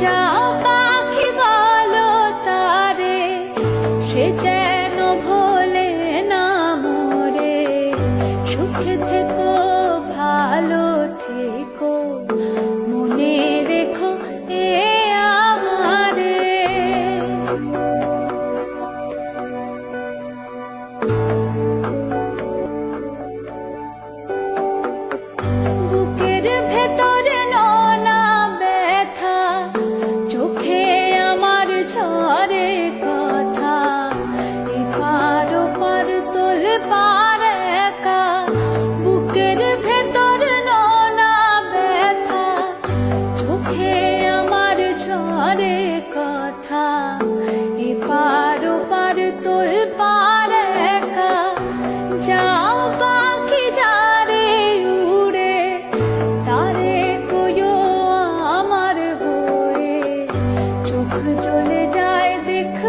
যা পাখি বলো তারে, সে যেন ভোলে না মোরে। সুখে থেকো, ভালো থেকো, মনে রেখো এ আমারে। বুকের ভেতরে নোনা ব্যথা, চোখে আমার ঝরে কথা। এপার ওপার তোল পার একা, বুকের ভেতর নোনা ব্যথা, চোখে আমার ঝরে কথা। এপার ওপার তোল পার একা, যাও পাখি যারে উড়ে, তারে কইও আমার হয়ে। চোখ জ্বলে যায় দেখ